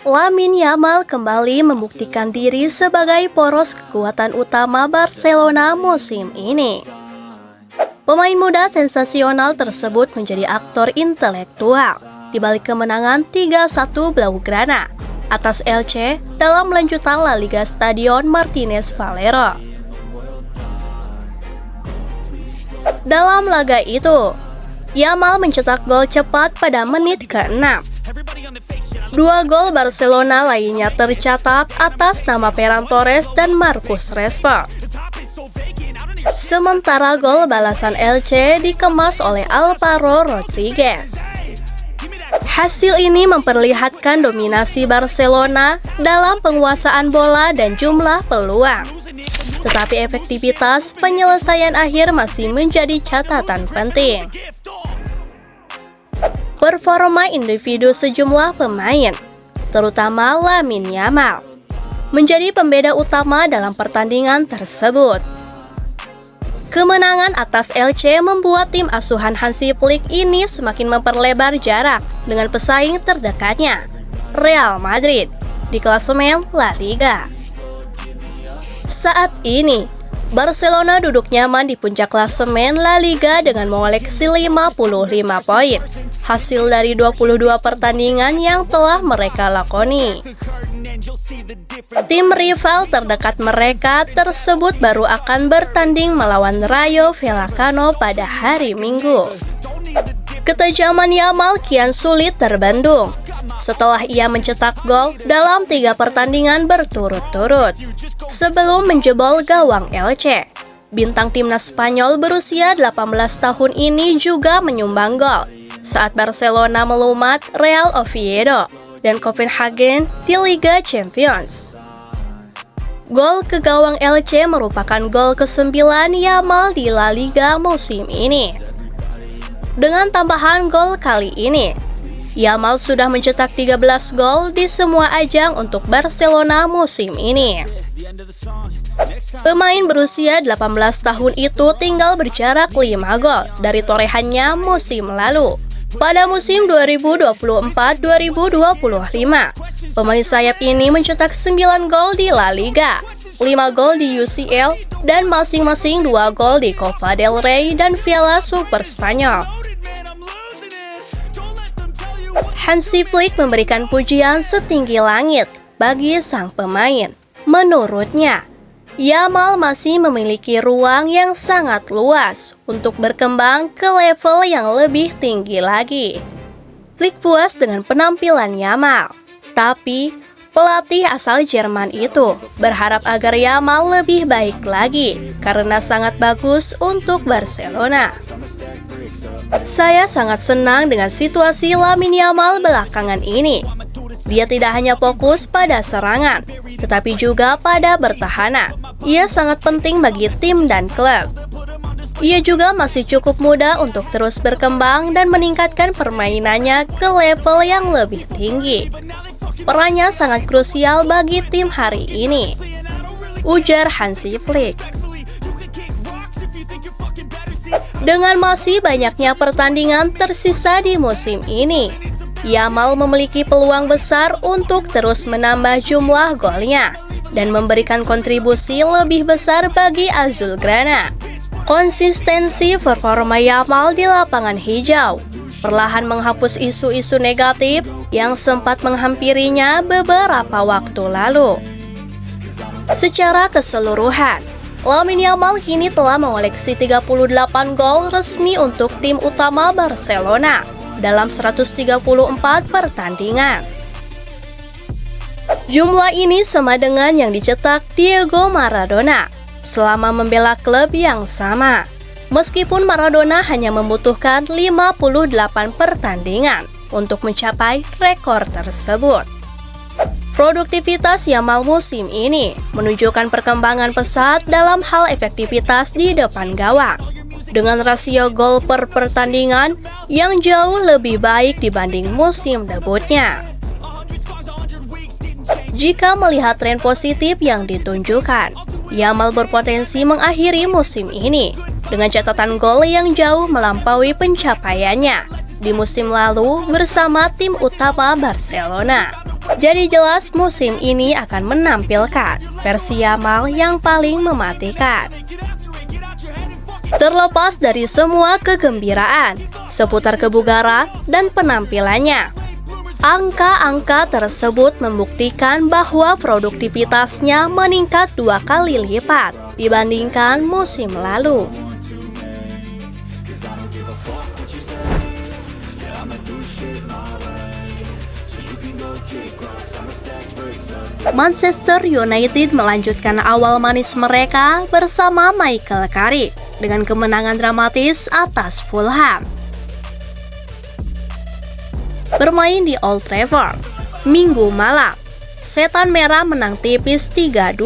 Lamine Yamal kembali membuktikan diri sebagai poros kekuatan utama Barcelona musim ini. Pemain muda sensasional tersebut menjadi aktor intelektual di balik kemenangan 3-1 Blaugrana atas Elche dalam lanjutan La Liga Stadion Martínez Valero. Dalam laga itu, Yamal mencetak gol cepat pada menit ke-6. Dua gol Barcelona lainnya tercatat atas nama Ferran Torres dan Marcus Rashford. Sementara gol balasan Elche dikemas oleh Alvaro Rodriguez. Hasil ini memperlihatkan dominasi Barcelona dalam penguasaan bola dan jumlah peluang. Tetapi efektivitas penyelesaian akhir masih menjadi catatan penting. Performa individu sejumlah pemain, terutama Lamine Yamal, menjadi pembeda utama dalam pertandingan tersebut. Kemenangan atas Elche membuat tim asuhan Hansi Flick ini semakin memperlebar jarak dengan pesaing terdekatnya, Real Madrid, di klasemen La Liga. Saat ini, Barcelona duduk nyaman di puncak klasemen La Liga dengan mengoleksi 55 poin, hasil dari 22 pertandingan yang telah mereka lakoni. Tim rival terdekat mereka tersebut baru akan bertanding melawan Rayo Vallecano pada hari Minggu. Ketajaman Yamal kian sulit terbendung setelah ia mencetak gol dalam 3 pertandingan berturut-turut sebelum menjebol gawang Elche. Bintang timnas Spanyol berusia 18 tahun ini juga menyumbang gol saat Barcelona melumat Real Oviedo dan Copenhagen di Liga Champions. Gol ke gawang Elche merupakan gol ke-9 Yamal di La Liga musim ini. Dengan tambahan gol kali ini, Yamal sudah mencetak 13 gol di semua ajang untuk Barcelona musim ini. Pemain berusia 18 tahun itu tinggal berjarak 5 gol dari torehannya musim lalu. Pada musim 2024-2025, pemain sayap ini mencetak 9 gol di La Liga, 5 gol di UCL, dan masing-masing 2 gol di Copa del Rey dan Piala Super Spanyol. Hansi Flick memberikan pujian setinggi langit bagi sang pemain. Menurutnya, Yamal masih memiliki ruang yang sangat luas untuk berkembang ke level yang lebih tinggi lagi. Flick puas dengan penampilan Yamal, tapi pelatih asal Jerman itu berharap agar Yamal lebih baik lagi karena sangat bagus untuk Barcelona. Saya sangat senang dengan situasi Lamine Yamal belakangan ini. Dia tidak hanya fokus pada serangan, tetapi juga pada pertahanan. Ia sangat penting bagi tim dan klub. Ia juga masih cukup muda untuk terus berkembang dan meningkatkan permainannya ke level yang lebih tinggi. Perannya sangat krusial bagi tim hari ini, ujar Hansi Flick. Dengan masih banyaknya pertandingan tersisa di musim ini, Yamal memiliki peluang besar untuk terus menambah jumlah golnya dan memberikan kontribusi lebih besar bagi Azulgrana. Konsistensi performa Yamal di lapangan hijau perlahan menghapus isu-isu negatif yang sempat menghampirinya beberapa waktu lalu. Secara keseluruhan, Lamine Yamal kini telah mengoleksi 38 gol resmi untuk tim utama Barcelona dalam 134 pertandingan. Jumlah ini sama dengan yang dicetak Diego Maradona selama membela klub yang sama, meskipun Maradona hanya membutuhkan 58 pertandingan untuk mencapai rekor tersebut. Produktivitas Yamal musim ini menunjukkan perkembangan pesat dalam hal efektivitas di depan gawang, dengan rasio gol per pertandingan yang jauh lebih baik dibanding musim debutnya. Jika melihat tren positif yang ditunjukkan, Yamal berpotensi mengakhiri musim ini dengan catatan gol yang jauh melampaui pencapaiannya di musim lalu bersama tim utama Barcelona. Jadi jelas musim ini akan menampilkan versi Yamal yang paling mematikan. Terlepas dari semua kegembiraan seputar kebugaran dan penampilannya, angka-angka tersebut membuktikan bahwa produktivitasnya meningkat 2 kali lipat dibandingkan musim lalu. Manchester United melanjutkan awal manis mereka bersama Michael Carrick dengan kemenangan dramatis atas Fulham. Bermain di Old Trafford, Minggu malam, Setan Merah menang tipis 3-2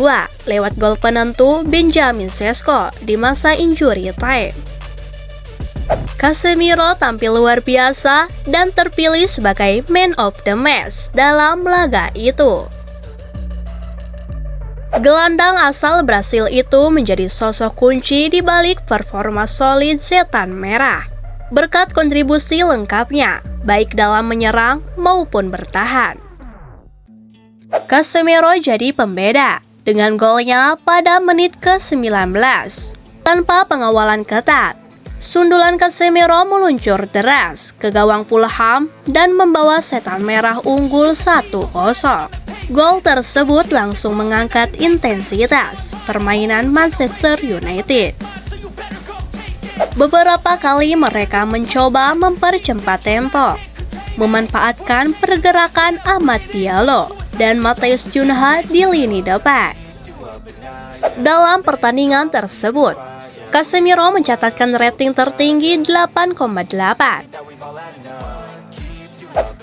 lewat gol penentu Benjamin Sesko di masa injury time. Casemiro tampil luar biasa dan terpilih sebagai Man of the Match dalam laga itu. Gelandang asal Brasil itu menjadi sosok kunci di balik performa solid Setan Merah, berkat kontribusi lengkapnya, baik dalam menyerang maupun bertahan. Casemiro jadi pembeda dengan golnya pada menit ke-19. Tanpa pengawalan ketat, sundulan Casemiro meluncur deras ke gawang Fulham dan membawa Setan Merah unggul 1-0. Gol tersebut langsung mengangkat intensitas permainan Manchester United. Beberapa kali mereka mencoba mempercepat tempo, memanfaatkan pergerakan Amad Diallo dan Matheus Cunha di lini depan. Dalam pertandingan tersebut, Casemiro mencatatkan rating tertinggi 8,8.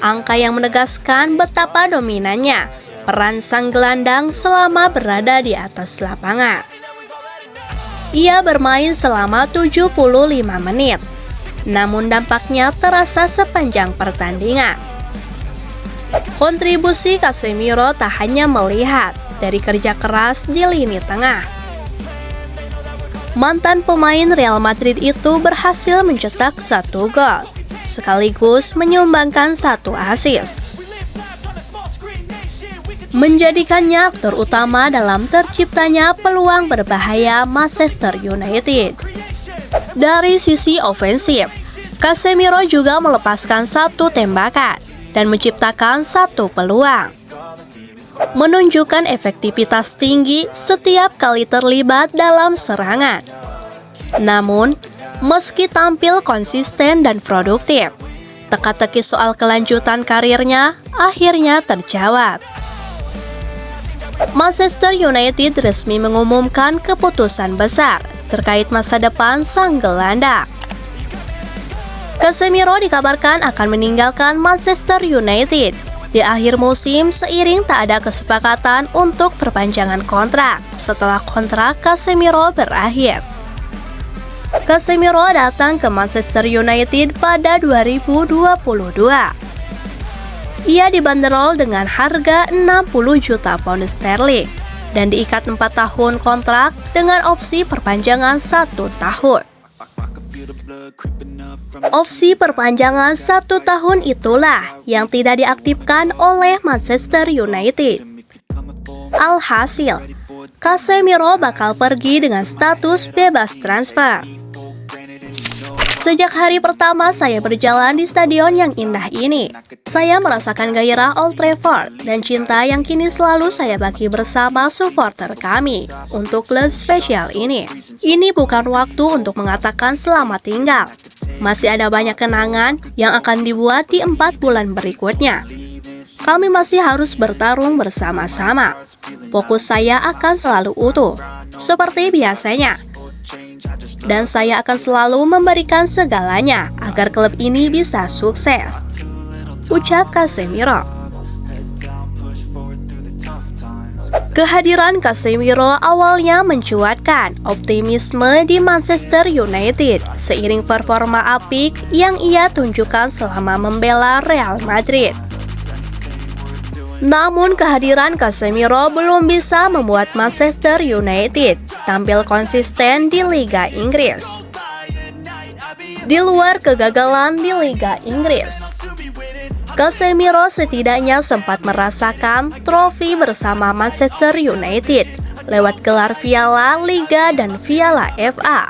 Angka yang menegaskan betapa dominannya peran sang gelandang selama berada di atas lapangan. Ia bermain selama 75 menit, namun dampaknya terasa sepanjang pertandingan. Kontribusi Casemiro tak hanya melihat dari kerja keras di lini tengah. Mantan pemain Real Madrid itu berhasil mencetak 1 gol, sekaligus menyumbangkan 1 assist, menjadikannya aktor utama dalam terciptanya peluang berbahaya Manchester United. Dari sisi ofensif, Casemiro juga melepaskan 1 tembakan dan menciptakan 1 peluang, menunjukkan efektivitas tinggi setiap kali terlibat dalam serangan. Namun, meski tampil konsisten dan produktif, teka-teki soal kelanjutan karirnya akhirnya terjawab. Manchester United resmi mengumumkan keputusan besar terkait masa depan sang gelandang. Casemiro dikabarkan akan meninggalkan Manchester United di akhir musim seiring tak ada kesepakatan untuk perpanjangan kontrak setelah kontrak Casemiro berakhir. Casemiro datang ke Manchester United pada 2022. Ia dibanderol dengan harga 60 juta pound sterling dan diikat 4 tahun kontrak dengan opsi perpanjangan 1 tahun. Opsi perpanjangan 1 tahun itulah yang tidak diaktifkan oleh Manchester United. Alhasil, Casemiro bakal pergi dengan status bebas transfer. Sejak hari pertama saya berjalan di stadion yang indah ini, saya merasakan gairah Old Trafford dan cinta yang kini selalu saya bagi bersama supporter kami untuk klub spesial ini. Ini bukan waktu untuk mengatakan selamat tinggal. Masih ada banyak kenangan yang akan dibuat di 4 bulan berikutnya. Kami masih harus bertarung bersama-sama. Fokus saya akan selalu utuh, seperti biasanya. Dan saya akan selalu memberikan segalanya agar klub ini bisa sukses, ucap Casemiro. Kehadiran Casemiro awalnya mencuatkan optimisme di Manchester United seiring performa apik yang ia tunjukkan selama membela Real Madrid. Namun kehadiran Casemiro belum bisa membuat Manchester United tampil konsisten di Liga Inggris. Di luar kegagalan di Liga Inggris, Casemiro setidaknya sempat merasakan trofi bersama Manchester United lewat gelar Piala Liga dan Piala FA.